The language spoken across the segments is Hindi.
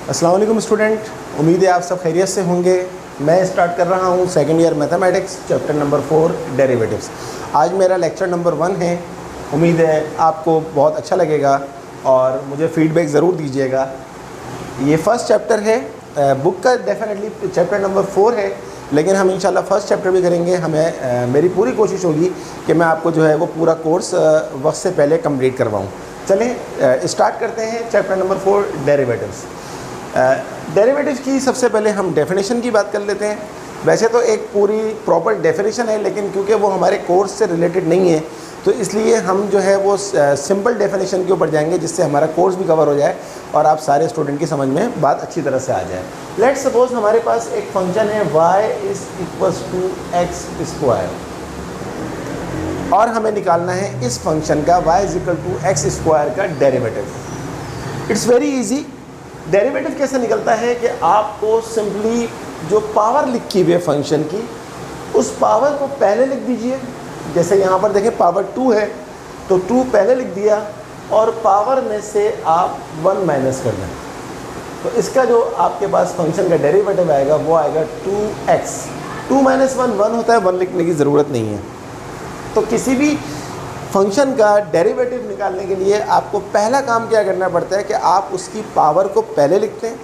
अस्सलाम वालेकुम स्टूडेंट, उम्मीद है आप सब खैरियत से होंगे। मैं स्टार्ट कर रहा हूँ second year mathematics chapter number 4 derivatives. आज मेरा लेक्चर नंबर 1 है। उम्मीद है आपको बहुत अच्छा लगेगा और मुझे फीडबैक ज़रूर दीजिएगा। ये फर्स्ट चैप्टर है, बुक का डेफिनेटली चैप्टर नंबर 4 है, लेकिन हम इंशाल्लाह फर्स्ट चैप्टर भी करेंगे। मेरी पूरी कोशिश होगी कि मैं आपको जो है वो पूरा कोर्स वक्त से पहले कंप्लीट करवाऊँ। चलें स्टार्ट करते हैं चैप्टर नंबर 4 डेरिवेटिव्स। डेरिवेटिव्स की सबसे पहले हम डेफिनेशन की बात कर लेते हैं। वैसे तो एक पूरी प्रॉपर डेफिनेशन है, लेकिन क्योंकि वो हमारे कोर्स से रिलेटेड नहीं है तो इसलिए हम जो है वो सिंपल डेफिनेशन के ऊपर जाएंगे, जिससे हमारा कोर्स भी कवर हो जाए और आप सारे स्टूडेंट की समझ में बात अच्छी तरह से आ जाए। लेट्स सपोज हमारे पास एक फंक्शन है y = x² और हमें निकालना है इस फंक्शन का y = x² का derivative. It's very easy. Derivative कैसे निकलता है कि आपको सिंपली जो पावर लिखी हुई है फंक्शन की, उस पावर को पहले लिख दीजिए। जैसे यहाँ पर देखें पावर 2 है तो 2 पहले लिख दिया और पावर में से आप 1 माइनस कर दें, तो इसका जो आपके पास फंक्शन का डेरिवेटिव आएगा वो आएगा 2x। 2 - 1 1 होता है, 1 लिखने की ज़रूरत नहीं है। तो किसी भी फंक्शन का डेरिवेटिव निकालने के लिए आपको पहला काम क्या करना पड़ता है कि आप उसकी पावर को पहले लिखते हैं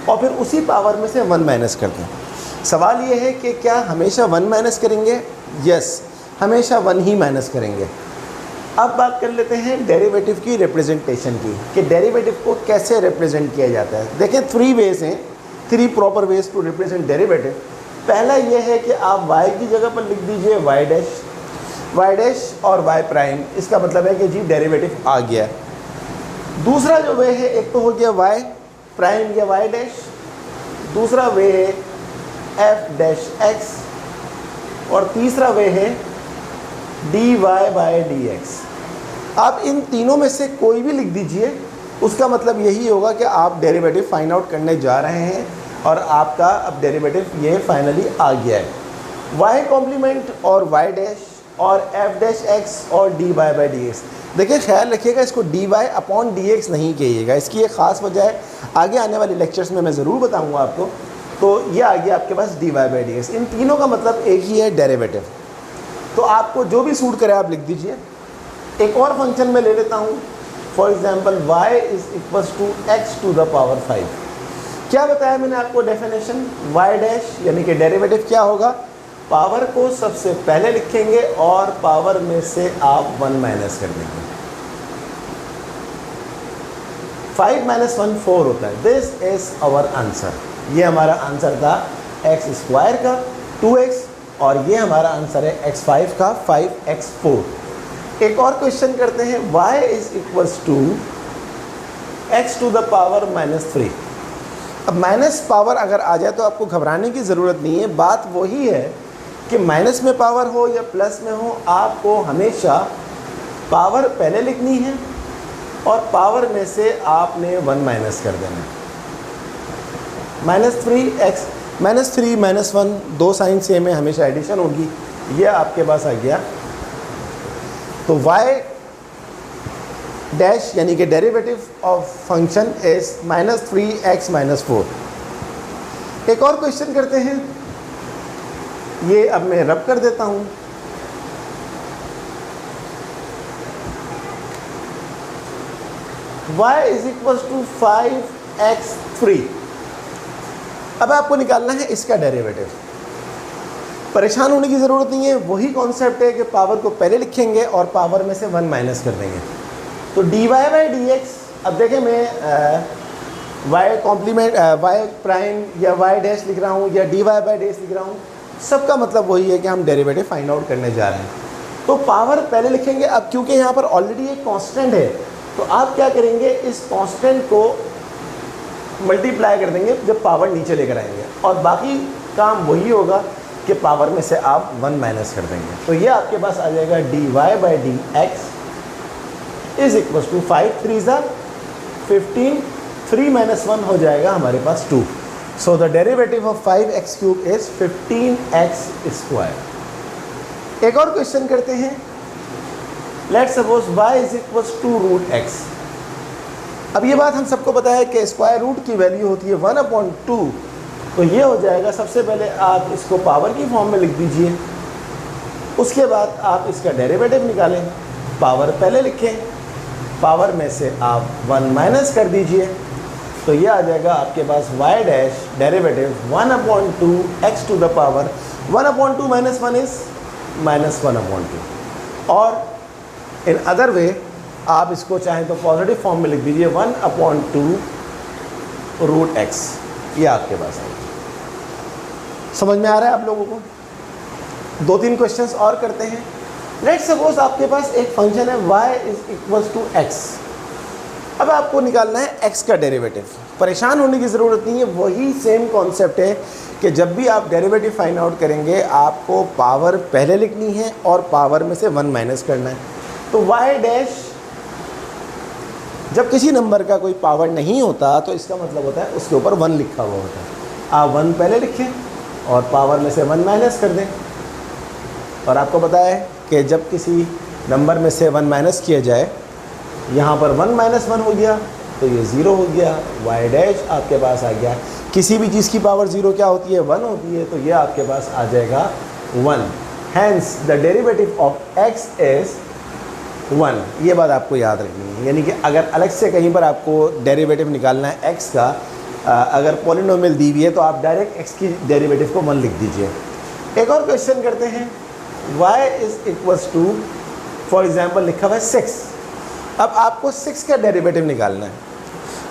और फिर उसी पावर में से 1 माइनस करते हैं। सवाल ये है कि क्या हमेशा 1 माइनस करेंगे? यस, हमेशा 1 ही माइनस करेंगे। अब बात कर लेते हैं डेरिवेटिव की रिप्रेजेंटेशन की, कि डेरिवेटिव को कैसे रिप्रेजेंट किया जाता है। देखें 3 वेज हैं, 3 proper ways to represent derivative. पहला ये है कि आप y की जगह पर लिख दीजिए y डैश और y प्राइम। इसका मतलब है कि जी डेरिवेटिव आ गया। दूसरा जो वे है, एक तो हो गया y प्राइम या y डैश, दूसरा वे है f डैश x और तीसरा वे है dy/dx। आप इन तीनों में से कोई भी लिख दीजिए, उसका मतलब यही होगा कि आप डेरिवेटिव फाइंड आउट करने जा रहे हैं और आपका अब डेरिवेटिव ये फाइनली आ गया है। y कॉम्प्लीमेंट और y डैश और f डैश x और dy/dx। देखिए ख्याल रखिएगा, इसको dy/dx नहीं कहिएगा। इसकी एक ख़ास वजह है, आगे आने वाले लेक्चर्स में मैं ज़रूर बताऊंगा आपको। तो ये आ गया आपके पास dy/dx। इन तीनों का मतलब एक ही है, डेरिवेटिव। तो आपको जो भी सूट करे आप लिख दीजिए। एक और फंक्शन में ले लेता हूँ, फॉर एग्जाम्पल y = x⁵। क्या बताया मैंने आपको डेफिनेशन? y डैश यानी कि डेरिवेटिव क्या होगा, पावर को सबसे पहले लिखेंगे और पावर में से आप 1 माइनस कर देंगे। 5 - 1 4 होता है। This is our answer. ये हमारा आंसर था x² का 2x और ये हमारा आंसर है x5 का 5x4। एक और क्वेश्चन करते हैं, y = x⁻³ -3। अब माइनस पावर अगर आ जाए तो आपको घबराने की ज़रूरत नहीं है। बात वही है कि माइनस में पावर हो या प्लस में हो, आपको हमेशा पावर पहले लिखनी है और पावर में से आपने 1 माइनस कर देना है। -3 - 1 दो साइन सेम है, हमेशा एडिशन होगी। ये आपके पास आ गया। तो y डैश यानी कि derivative of function is -3x - 4। एक और क्वेश्चन करते हैं, ये अब मैं रब कर देता हूँ। y = 5x3। अब आपको निकालना है इसका डेरिवेटिव। परेशान होने की ज़रूरत नहीं है, वही कॉन्सेप्ट है कि पावर को पहले लिखेंगे और पावर में से 1 माइनस कर देंगे। तो dy/dx, अब देखें मैं y कॉम्प्लीमेंट y प्राइम या y डैश लिख रहा हूँ या dy/dx लिख रहा हूँ, सबका मतलब वही है कि हम डेरिवेटिव फाइंड आउट करने जा रहे हैं। तो पावर पहले लिखेंगे। अब क्योंकि यहाँ पर ऑलरेडी एक कांस्टेंट है, तो आप क्या करेंगे, इस कांस्टेंट को मल्टीप्लाई कर देंगे जब पावर नीचे लेकर आएंगे, और बाकी काम वही होगा कि पावर में से आप 1 माइनस कर देंगे। तो ये आपके पास आ जाएगा dy/dx = 5 3 15, 3 - 1 हो जाएगा हमारे पास 2। So the derivative of 5x³ is 15x²। एक और क्वेश्चन करते हैं, लेट्स सपोज y = √x। अब ये बात हम सबको पता है कि स्क्वायर रूट की वैल्यू होती है 1/2, तो ये हो जाएगा, सबसे पहले आप इसको पावर की फॉर्म में लिख दीजिए, उसके बाद आप इसका डेरिवेटिव निकालें, पावर पहले लिखें, पावर में से आप 1 माइनस कर दीजिए, तो ये आ जाएगा आपके पास y dash derivative 1/2 x to the power 1/2 minus 1 is -1/2। और इन अदर वे आप इसको चाहें तो पॉजिटिव फॉर्म में लिख दीजिए 1/2 रूट x, ये आपके पास है। समझ में आ रहा है आप लोगों को? 2-3 क्वेश्चंस और करते हैं। लेट्स सपोज आपके पास एक फंक्शन है y is equals to x। अब आपको निकालना है x का डेरिवेटिव। परेशान होने की ज़रूरत नहीं है, वही सेम कॉन्सेप्ट है कि जब भी आप डेरिवेटिव फाइंड आउट करेंगे आपको पावर पहले लिखनी है और पावर में से 1 माइनस करना है। तो y डैश, जब किसी नंबर का कोई पावर नहीं होता तो इसका मतलब होता है उसके ऊपर 1 लिखा हुआ होता है। आप 1 पहले लिखें और पावर में से 1 माइनस कर दें। और आपको पता है कि जब किसी नंबर में से 1 माइनस किया जाए, यहाँ पर 1 माइनस 1 हो गया तो ये 0 हो गया, y डैश आपके पास आ गया। किसी भी चीज़ की पावर 0 क्या होती है? 1 होती है, तो ये आपके पास आ जाएगा 1। Hence the derivative of x is 1। ये बात आपको याद रखनी है, यानी कि अगर अलग से कहीं पर आपको डेरिवेटिव निकालना है x का, अगर पॉलिनोमियल दी हुई है तो आप डायरेक्ट x की डेरिवेटिव को 1 लिख दीजिए। एक और क्वेश्चन करते हैं, y is equals to, for example लिखा हुआ है 6। अब आपको 6 का डेरिवेटिव निकालना है।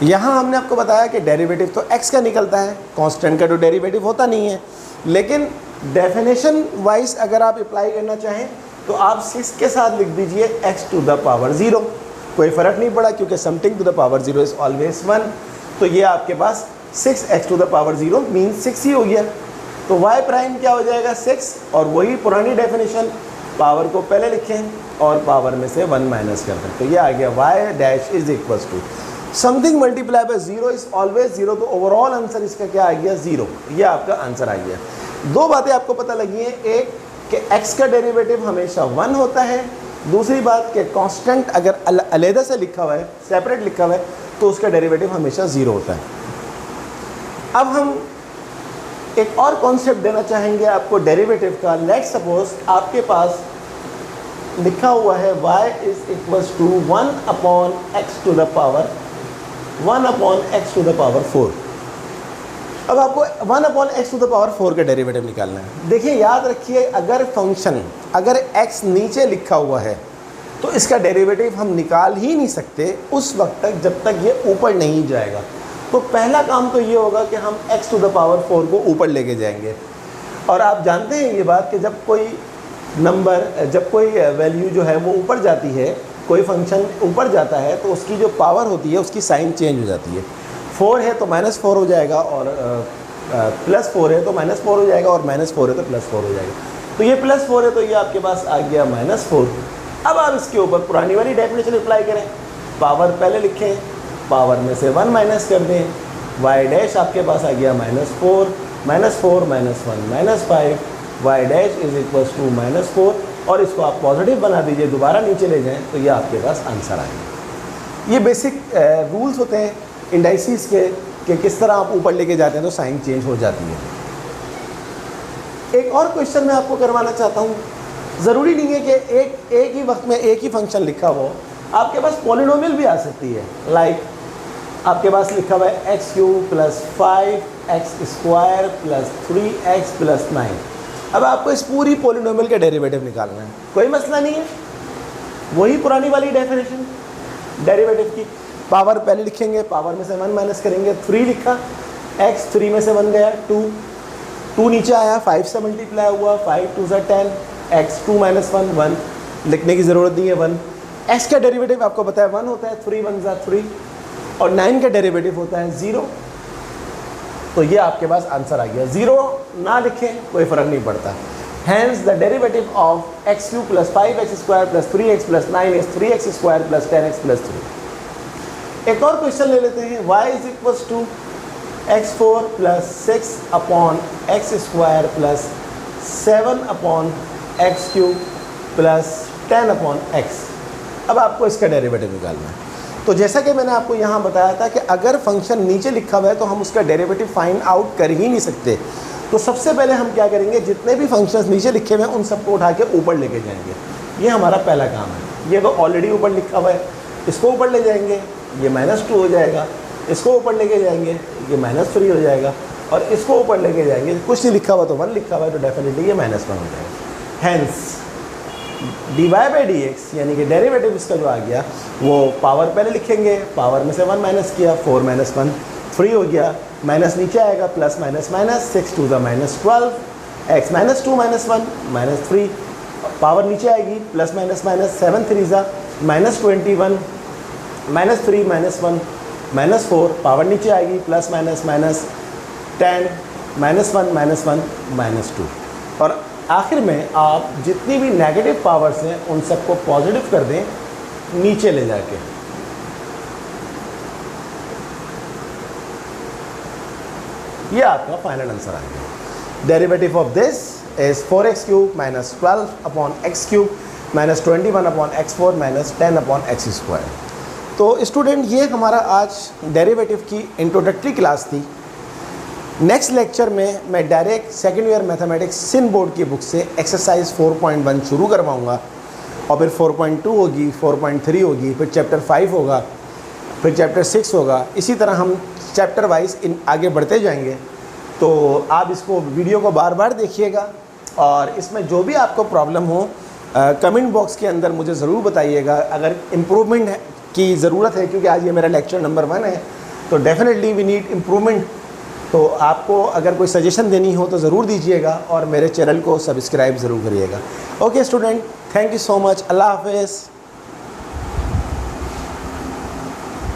यहाँ हमने आपको बताया कि डेरिवेटिव तो x का निकलता है, कांस्टेंट का तो डेरिवेटिव होता नहीं है। लेकिन डेफिनेशन वाइज अगर आप अप्लाई करना चाहें तो आप 6 के साथ लिख दीजिए x टू द पावर 0। कोई फ़र्क नहीं पड़ा क्योंकि something to the power 0 is always 1। तो ये आपके पास 6x to the power 0 means 6 ही हो गया। तो y प्राइम क्या हो जाएगा? 6। और वही पुरानी डेफिनेशन, पावर को पहले लिखें और पावर में से 1 माइनस कर दें, तो ये आ गया y dash is equals to something multiply by 0 is always 0। तो ओवरऑल आंसर इसका क्या आ गया? 0। ये आपका आंसर आ गया। 2 बातें आपको पता लगी हैं, एक कि x का डेरिवेटिव हमेशा 1 होता है, दूसरी बात कि कांस्टेंट अगर अलग से लिखा हुआ है, सेपरेट लिखा हुआ है, तो उसका डेरिवेटिव हमेशा 0 होता है। अब हम एक और कॉन्सेप्ट देना चाहेंगे आपको डेरिवेटिव का। लेट्स सपोज आपके पास लिखा हुआ है y is equals to 1/x to the power 1/x to the power 4। अब आपको 1/x टू द पावर 4 का डेरिवेटिव निकालना है। देखिए याद रखिए, अगर फंक्शन अगर x नीचे लिखा हुआ है तो इसका डेरिवेटिव हम निकाल ही नहीं सकते उस वक्त तक जब तक ये ऊपर नहीं जाएगा। तो पहला काम तो ये होगा कि हम x टू द पावर 4 को ऊपर लेके जाएंगे। और आप जानते हैं ये बात कि जब कोई नंबर, जब कोई वैल्यू जो है वो ऊपर जाती है, कोई फंक्शन ऊपर जाता है तो उसकी जो पावर होती है उसकी साइन चेंज हो जाती है। 4 है तो -4 हो जाएगा, और +4 है तो -4 हो जाएगा, और -4 है तो +4 हो जाएगा। तो ये +4 है तो ये आपके पास आ गया -4। अब आप इसके ऊपर पुरानी वाली डेफिनेशन अप्लाई करें, पावर पहले लिखें, पावर में से 1 माइनस कर दें, y डैश आपके पास आ गया -4 -4 -1 -5, y dash is equals to -4, और इसको आप पॉजिटिव बना दीजिए, दोबारा नीचे ले जाएं तो ये आपके पास आंसर आएगा। ये बेसिक रूल्स होते हैं इंडाइसिस के कि किस तरह आप ऊपर लेके जाते हैं तो साइन चेंज हो जाती है। एक और क्वेश्चन मैं आपको करवाना चाहता हूँ। ज़रूरी नहीं है कि एक ही वक्त में एक ही फंक्शन लिखा हो, आपके पास पॉलिनोमियल भी आ सकती है। लाइक आपके पास लिखा हुआ है x³ + 5x² + 3x + 9। अब आपको इस पूरी पॉलिनोमियल का डेरिवेटिव निकालना है, कोई मसला नहीं है, वही पुरानी वाली डेफिनेशन डेरिवेटिव की। पावर पहले लिखेंगे, पावर में से 1 माइनस करेंगे, 3 लिखा, x 3 में से 1 गया 2 नीचे आया, 5 से मल्टीप्लाई हुआ, 5 2 = 10, x 2 - 1 1 लिखने की ज़रूरत नहीं है 1। x का डेरिवेटिव आपको पता है 1 होता है, 3 1 = 3, और 9 का डेरिवेटिव होता है 0। तो ये आपके पास आंसर आ गया। 0 ना लिखें कोई फ़र्क नहीं पड़ता। Hence the derivative of x³ + 5x² + 3x + 9 is 3x² + 10x + 3। एक और क्वेश्चन ले लेते हैं। y is equals to x4 + 6/x² + 7/x³ + 10/x। अब आपको इसका डेरिवेटिव निकालना है। तो जैसा कि मैंने आपको यहाँ बताया था कि अगर फंक्शन नीचे लिखा हुआ है तो हम उसका डेरिवेटिव फाइंड आउट कर ही नहीं सकते। तो सबसे पहले हम क्या करेंगे, जितने भी फंक्शंस नीचे लिखे हुए हैं उन सबको उठा के ऊपर लेके जाएंगे। ये हमारा पहला काम है। ये तो ऑलरेडी ऊपर लिखा हुआ है, इसको ऊपर ले जाएंगे, ये -2 हो जाएगा। इसको ऊपर लेके जाएंगे, ये -3 हो जाएगा। और इसको ऊपर लेके जाएंगे, कुछ नहीं लिखा हुआ तो 1 लिखा हुआ है तो डेफिनेटली ये -1 हो जाएगा। हैंस dy/dx यानी कि डेरिवेटिव इसका जो आ गया वो पावर पहले लिखेंगे, पावर में से 1 माइनस किया, 4 - 1 3 हो गया, माइनस नीचे आएगा, plus minus minus, 6 × 2 = -12, x -2 - 1 -3, power नीचे आएगी, प्लस माइनस माइनस, 7 × 3 = -21, -3 - 1 -4, पावर नीचे आएगी, प्लस माइनस माइनस 10, -1 -1 -2। और आखिर में आप जितनी भी नेगेटिव पावर्स हैं उन सबको पॉजिटिव कर दें नीचे ले जाके। ये आपका फाइनल आंसर आ गया। Derivative of this is 4x³ - 12/x³ - 21/x4 - 10/x²। तो स्टूडेंट, ये हमारा आज डेरिवेटिव की इंट्रोडक्टरी क्लास थी। नेक्स्ट लेक्चर में मैं डायरेक्ट सेकेंड ईयर मैथमेटिक्स सिन बोर्ड की बुक से एक्सरसाइज 4.1 शुरू करवाऊँगा और फिर 4.2 होगी, 4.3 होगी, फिर चैप्टर 5 होगा, फिर चैप्टर 6 होगा। इसी तरह हम चैप्टर वाइज आगे बढ़ते जाएंगे। तो आप इसको वीडियो को बार बार देखिएगा और इसमें जो भी आपको प्रॉब्लम हो कमेंट बॉक्स के अंदर मुझे ज़रूर बताइएगा। अगर इम्प्रूवमेंट की ज़रूरत है, क्योंकि आज ये मेरा लेक्चर नंबर 1 है, तो डेफिनेटली वी नीड इम्प्रूवमेंट। तो आपको अगर कोई सजेशन देनी हो तो ज़रूर दीजिएगा और मेरे चैनल को सब्सक्राइब ज़रूर करिएगा। Okay student, thank you so much. अल्लाह हाफ़िज़।